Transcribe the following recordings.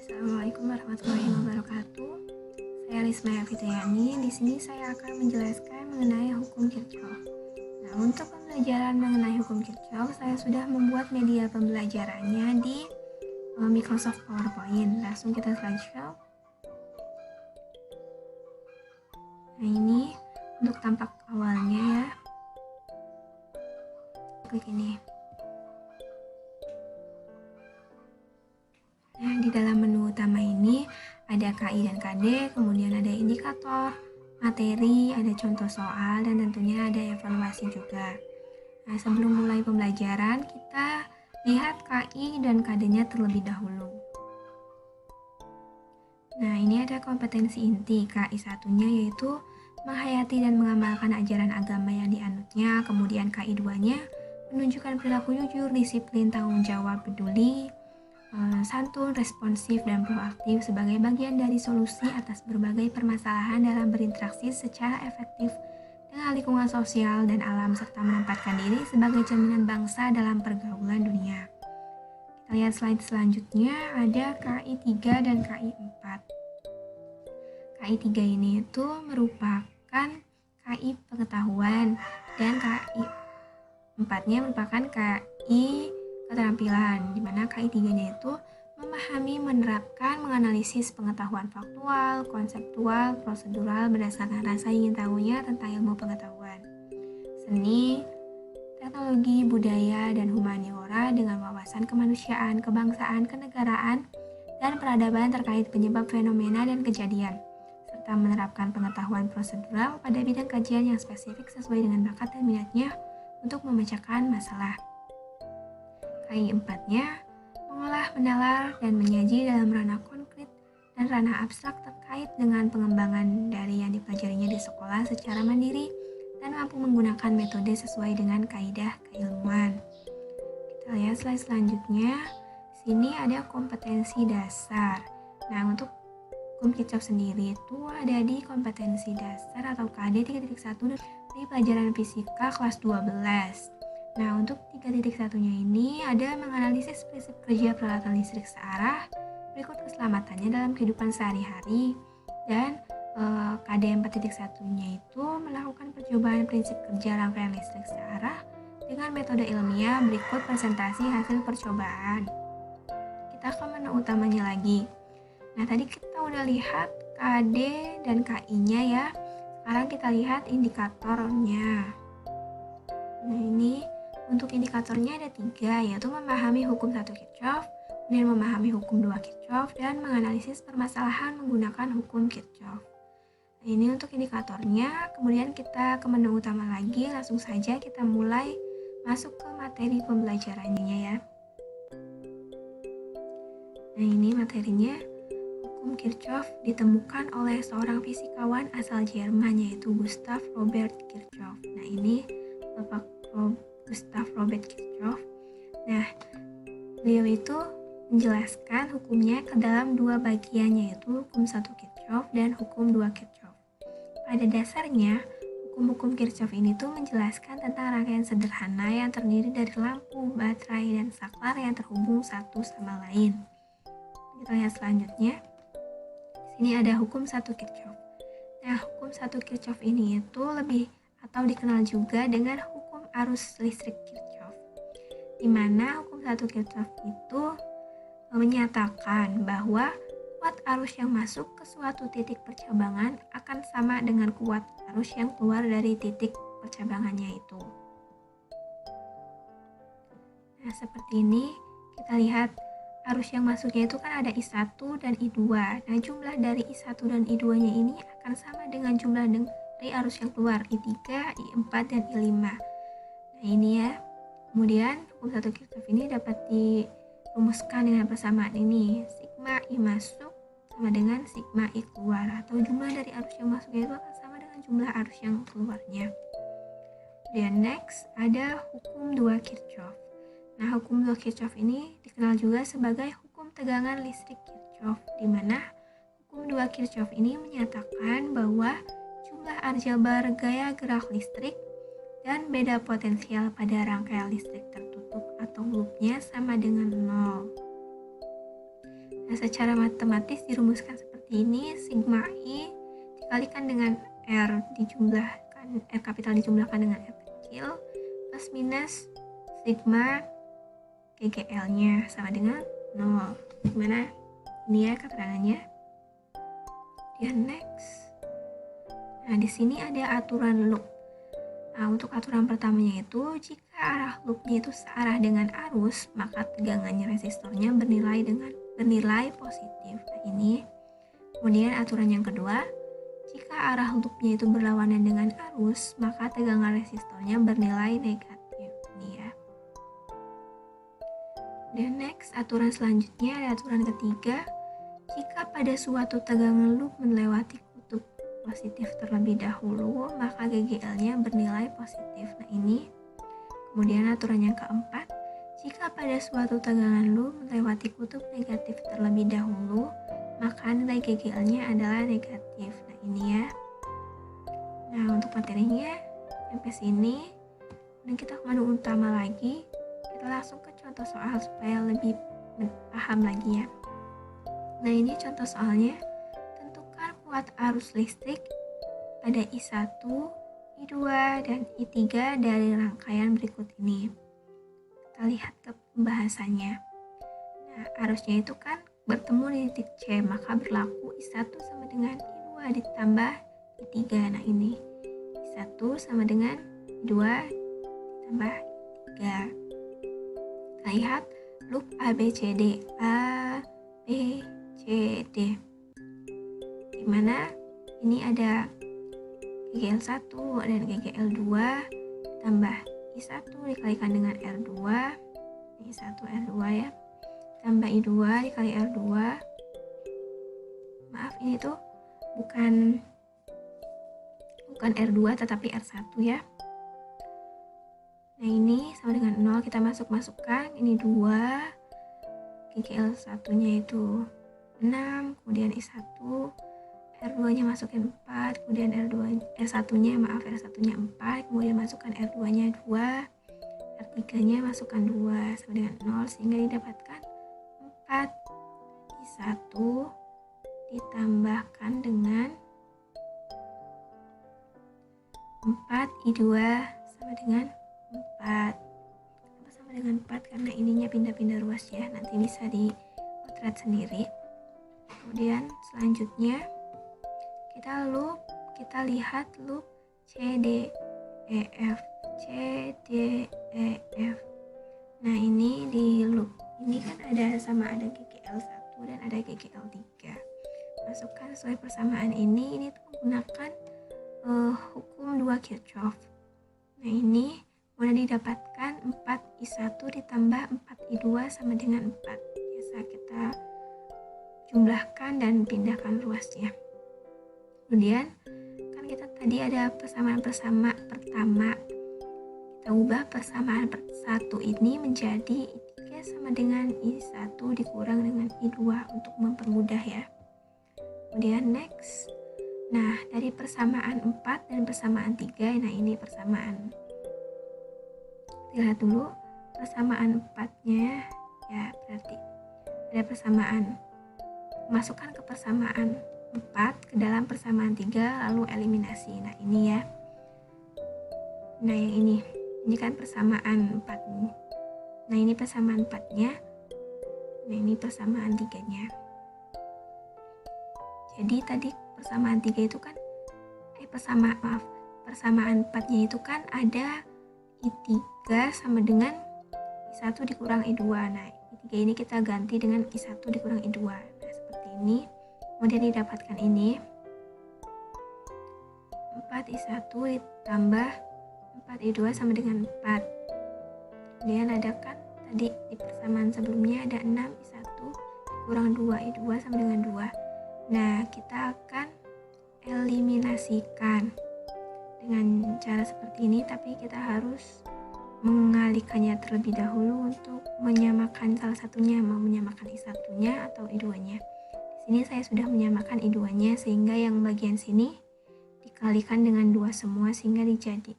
Assalamualaikum warahmatullahi wabarakatuh. Saya Rismaya Fitriani. Di sini saya akan menjelaskan mengenai hukum Kirchhoff. Nah, untuk pembelajaran mengenai hukum Kirchhoff, saya sudah membuat media pembelajarannya di Microsoft PowerPoint. Langsung kita slideshow. Nah, ini untuk tampak awalnya ya. Klik ini. Nah, di dalam menu utama ini ada KI dan KD, kemudian ada indikator, materi, ada contoh soal, dan tentunya ada evaluasi juga. Nah, sebelum mulai pembelajaran, kita lihat KI dan KD-nya terlebih dahulu. Nah, ini ada kompetensi inti. KI satunya yaitu menghayati dan mengamalkan ajaran agama yang dianutnya. Kemudian KI 2-nya menunjukkan perilaku jujur, disiplin, tanggung jawab, peduli, santun, responsif, dan proaktif sebagai bagian dari solusi atas berbagai permasalahan dalam berinteraksi secara efektif dengan lingkungan sosial dan alam, serta menempatkan diri sebagai cerminan bangsa dalam pergaulan dunia. Kita lihat slide selanjutnya, ada KI 3 dan KI 4. KI 3 ini itu merupakan KI pengetahuan, dan KI 4-nya merupakan KI keterampilan, di mana KI 3-nya itu memahami, menerapkan, menganalisis pengetahuan faktual, konseptual, prosedural berdasarkan rasa ingin tahunya tentang ilmu pengetahuan, seni, teknologi, budaya, dan humaniora dengan wawasan kemanusiaan, kebangsaan, kenegaraan, dan peradaban terkait penyebab fenomena dan kejadian, serta menerapkan pengetahuan prosedural pada bidang kajian yang spesifik sesuai dengan bakat dan minatnya untuk memecahkan masalah. KI 4-nya mengolah, menalar, dan menyaji dalam ranah konkret dan ranah abstrak terkait dengan pengembangan dari yang dipelajarinya di sekolah secara mandiri dan mampu menggunakan metode sesuai dengan kaidah keilmuan. Kita lihat slide selanjutnya. Sini ada kompetensi dasar. Nah, untuk hukum Kirchhoff sendiri itu ada di kompetensi dasar atau KD 3.1 di pelajaran fisika kelas 12. Nah, untuk 3.1-nya ini ada menganalisis prinsip kerja peralatan listrik searah, berikut keselamatannya dalam kehidupan sehari-hari, dan KD 4.1-nya itu melakukan percobaan prinsip kerja rangkaian listrik searah dengan metode ilmiah, berikut presentasi hasil percobaan. Kita ke menu utamanya lagi. Nah, tadi kita udah lihat KD dan KI-nya ya. Sekarang kita lihat indikatornya. Nah, ini untuk indikatornya ada 3, yaitu memahami hukum 1 Kirchhoff, kemudian memahami hukum 2 Kirchhoff, dan menganalisis permasalahan menggunakan hukum Kirchhoff. Nah, ini untuk indikatornya. Kemudian kita ke menu utama lagi, langsung saja kita mulai masuk ke materi pembelajarannya ya. Nah, ini materinya. Hukum Kirchhoff ditemukan oleh seorang fisikawan asal Jerman, yaitu Gustav Robert Kirchhoff. Nah, ini Bapak Gustav Robert Kirchhoff. Nah, beliau itu menjelaskan hukumnya ke dalam 2 bagian, yaitu hukum 1 Kirchhoff dan hukum 2 Kirchhoff. Pada dasarnya, hukum-hukum Kirchhoff ini tuh menjelaskan tentang rangkaian sederhana yang terdiri dari lampu, baterai, dan saklar yang terhubung satu sama lain. Kita lihat selanjutnya. Sini ada hukum 1 Kirchhoff. Nah, hukum 1 Kirchhoff ini itu lebih atau dikenal juga dengan hukum arus listrik Kirchhoff, di mana hukum 1 Kirchhoff itu menyatakan bahwa kuat arus yang masuk ke suatu titik percabangan akan sama dengan kuat arus yang keluar dari titik percabangannya itu. Nah, seperti ini kita lihat arus yang masuknya itu kan ada I1 dan I2. Nah, jumlah dari I1 dan I2-nya ini akan sama dengan jumlah dari arus yang keluar I3, I4, dan I5. Nah, ini ya. Kemudian hukum 1 Kirchhoff ini dapat dirumuskan dengan persamaan ini. Sigma I masuk sama dengan sigma I keluar, atau jumlah dari arus yang masuknya itu akan sama dengan jumlah arus yang keluarnya. Kemudian next ada hukum 2 Kirchhoff. Nah, hukum 2 Kirchhoff ini dikenal juga sebagai hukum tegangan listrik Kirchhoff, di mana hukum 2 Kirchhoff ini menyatakan bahwa jumlah aljabar gaya gerak listrik dan beda potensial pada rangkaian listrik tertutup atau loopnya sama dengan 0. Nah, secara matematis dirumuskan seperti ini, sigma I dikalikan dengan R dijumlahkan, R kapital dijumlahkan dengan R kecil, plus minus sigma GGL-nya sama dengan 0. Gimana? Ini ya keterangannya. Dan next. Nah, di sini ada aturan loop. Nah, untuk aturan pertamanya itu, jika arah loopnya itu searah dengan arus, maka tegangannya resistornya bernilai positif. Nah, ini. Kemudian aturan yang kedua, jika arah loopnya itu berlawanan dengan arus, maka tegangan resistornya bernilai negatif. Ini ya. Dan next, aturan selanjutnya ada aturan ketiga, jika pada suatu tegangan loop melewati kutub positif terlebih dahulu, maka GGL-nya bernilai positif. Nah, ini. Kemudian aturan yang keempat, jika pada suatu tegangan loop melewati kutub negatif terlebih dahulu, maka nilai GGL-nya adalah negatif. Nah, ini ya. Nah, untuk materinya sampai sini. Dan kita ke menu utama lagi. Kita langsung ke contoh soal supaya lebih paham lagi ya. Nah, ini contoh soalnya. Tentukan kuat arus listrik pada I1, I2, dan I3 dari rangkaian berikut ini. Kita lihat ke pembahasannya. Nah, arusnya itu kan bertemu di titik C, maka berlaku I1 sama dengan I2 ditambah I3. Nah, ini I1 sama dengan I2 ditambah I3. Kita lihat loop ABCD. ABCD. Dimana ini ada GGL1 dan GGL2 ditambah I1 dikalikan dengan R2. I1 R2 ya. Tambah I2 dikali R2. Maaf, ini tuh bukan R2 tetapi R1 ya. Nah, ini sama dengan 0, kita masukkan. Ini 2, GGL1 nya itu 6, kemudian I1, R2 nya masukin 4, kemudian R1 nya 4, kemudian masukkan R2 nya 2, R3 nya masukkan 2 sama dengan 0, sehingga didapatkan 4 I1 ditambahkan dengan 4 I2 sama dengan 4. Kenapa sama dengan 4? Karena ininya pindah-pindah ruas ya, nanti bisa dipotret sendiri. Kemudian selanjutnya kita lihat loop CDEF. Nah, ini di loop ini kan ada GGL1 dan ada GGL3. Masukkan sesuai persamaan ini tuh menggunakan hukum 2 Kirchhoff. Nah, ini mudah didapatkan 4 I1 ditambah 4 I2 sama dengan 4. Biasa kita jumlahkan dan pindahkan ruasnya. Kemudian kan kita tadi ada persamaan pertama, kita ubah persamaan satu ini menjadi I3 sama dengan I1 dikurang dengan I2 untuk mempermudah ya. Kemudian next, nah dari persamaan 4 dan persamaan 3, nah ini persamaan. Lihat dulu persamaan 4-nya ya, berarti ada persamaan. Masukkan ke persamaan 4 ke dalam persamaan 3 lalu eliminasi. Nah, ini ya. Nah, yang ini kan persamaan 4 nih. Nah, ini persamaan 4-nya. Nah, ini persamaan 3-nya. Jadi tadi persamaan 3 itu kan persamaan 4-nya itu kan ada I3 sama dengan I1 dikurang I2. Nah, I3 ini kita ganti dengan I1 dikurang I2. Nah, seperti ini. Kemudian didapatkan ini 4 I1 ditambah 4 I2 sama dengan 4. Kemudian ada kan tadi di persamaan sebelumnya ada 6 I1 kurang 2 I2 sama dengan 2. Nah, kita akan eliminasikan dengan cara seperti ini, tapi kita harus mengalihkannya terlebih dahulu untuk menyamakan salah satunya, mau menyamakan I1-nya atau I2-nya. Di sini saya sudah menyamakan I2-nya sehingga yang bagian sini dikalikan dengan 2 semua sehingga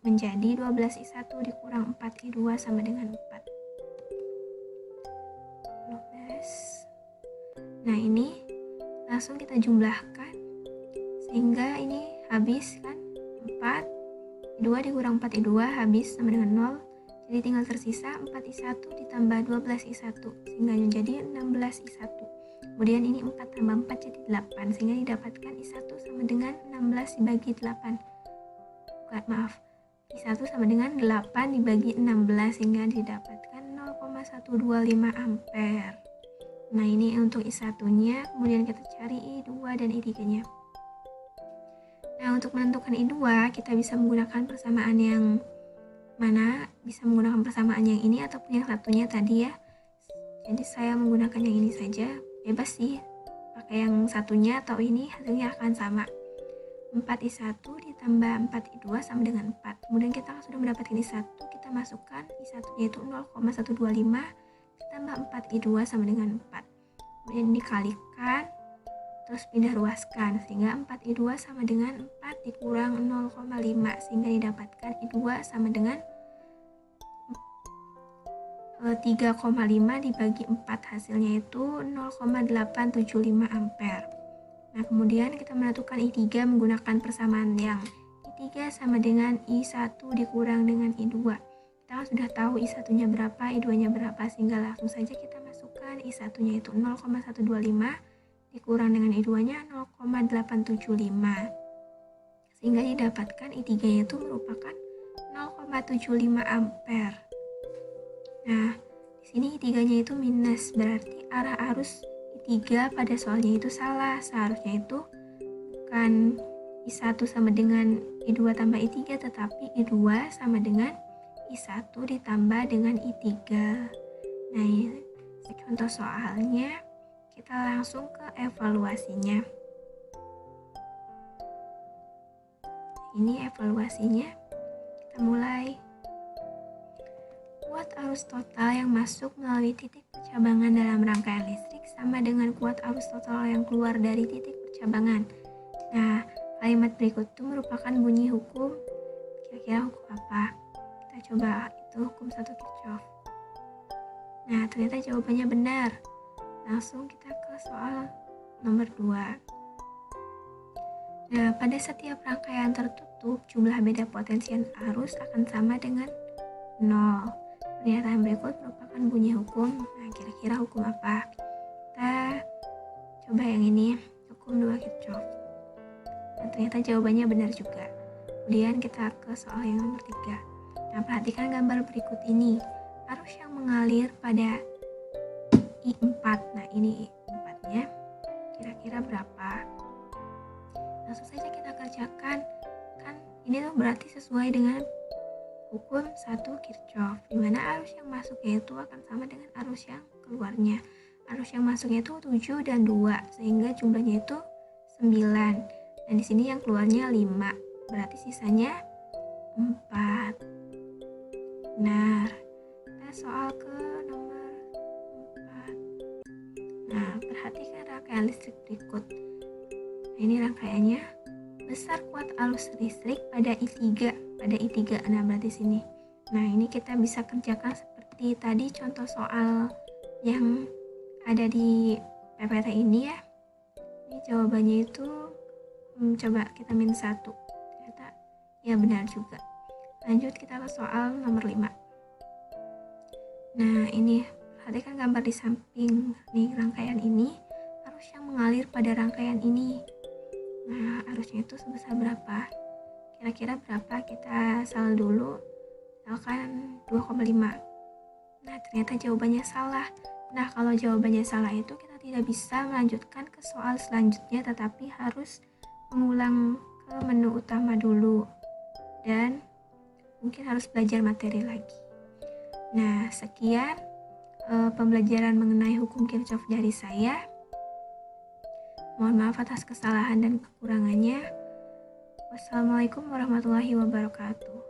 menjadi 12 I1 dikurang 4 I2 sama dengan 4. 12. Nah, ini langsung kita jumlahkan sehingga ini habis kan 4 2 dikurang 4i2 habis sama dengan 0. Jadi tinggal tersisa 4i1 ditambah 12i1 sehingga menjadi 16i1. Kemudian ini 4 tambah 4 jadi 8 sehingga didapatkan i1 sama dengan 16 dibagi 8. I1 sama dengan 8 dibagi 16 sehingga didapatkan 0,125 ampere. Nah, ini untuk I1-nya, kemudian kita cari I2 dan I3-nya. Nah, untuk menentukan I2, kita bisa menggunakan persamaan yang mana? Bisa menggunakan persamaan yang ini ataupun yang satunya tadi ya. Jadi saya menggunakan yang ini saja, bebas sih. Pakai yang satunya atau ini, hasilnya akan sama. 4i1 ditambah 4i2 sama dengan 4. Kemudian kita sudah mendapatkan I1, kita masukkan I1 yaitu 0,125 ditambah 4i2 sama dengan 4. Kemudian dikalikan, terus pindah ruaskan sehingga 4i2 sama dengan 4 dikurang 0,5 sehingga didapatkan I2 sama dengan 3,5 dibagi 4, hasilnya itu 0,875 ampere. Nah, kemudian kita menentukan I3 menggunakan persamaan yang I3 sama dengan I1 dikurang dengan I2. Kita sudah tahu I1-nya berapa, I2-nya berapa, sehingga langsung saja kita masukkan I1-nya itu 0,125 dikurang dengan I2-nya 0,875. Sehingga didapatkan I3-nya itu merupakan 0,75 ampere. Nah, di sini I3-nya itu minus, berarti arah arus I3 pada soalnya itu salah. Seharusnya itu bukan I1 sama dengan I2 tambah I3, tetapi I2 sama dengan I1 ditambah dengan I3. Nah, ini contoh soalnya, kita langsung ke evaluasinya. Ini evaluasinya, kita mulai. Kuat arus total yang masuk melalui titik percabangan dalam rangkaian listrik sama dengan kuat arus total yang keluar dari titik percabangan. Nah, kalimat berikut itu merupakan bunyi hukum. Kira-kira hukum apa? Kita coba, itu hukum 1 Kirchhoff. Nah, ternyata jawabannya benar. Langsung kita ke soal nomor 2. Nah, pada setiap rangkaian tertutup, jumlah beda potensial arus akan sama dengan 0. Pernyataan berikut merupakan bunyi hukum. Nah, kira-kira hukum apa? Kita coba yang ini, hukum 2 Kirchhoff. Nah, ternyata jawabannya benar juga. Kemudian kita ke soal yang nomor 3. Nah, perhatikan gambar berikut ini. Arus yang mengalir pada I4. Nah, ini I4-nya kira-kira berapa? Langsung saja kita kerjakan. Kan ini tuh berarti sesuai dengan hukum 1 Kirchhoff, di mana arus yang masuknya itu akan sama dengan arus yang keluarnya. Arus yang masuknya itu 7 dan 2, sehingga jumlahnya itu 9. Dan di sini yang keluarnya 5, berarti sisanya 4. Benar. Kita soal ke nomor 4. Nah, perhatikan rangkaian listrik berikut. Nah, ini rangkaiannya. Besar kuat arus listrik pada I3. Nah, berarti sini. Nah, ini kita bisa kerjakan seperti tadi contoh soal yang ada di PPT ini ya. Ini jawabannya itu coba kita min 1. Ternyata ya benar juga. Lanjut kita ke soal nomor 5. Nah, ini perhatikan gambar di samping nih rangkaian ini, arus yang mengalir pada rangkaian ini. Nah, arusnya itu sebesar berapa? Kira-kira berapa? Kita saldo dulu. Misalkan 2,5. Nah, ternyata jawabannya salah. Nah, kalau jawabannya salah itu kita tidak bisa melanjutkan ke soal selanjutnya, tetapi harus mengulang ke menu utama dulu. Dan mungkin harus belajar materi lagi. Nah, sekian pembelajaran mengenai hukum Kirchhoff dari saya. Mohon maaf atas kesalahan dan kekurangannya. Wassalamualaikum warahmatullahi wabarakatuh.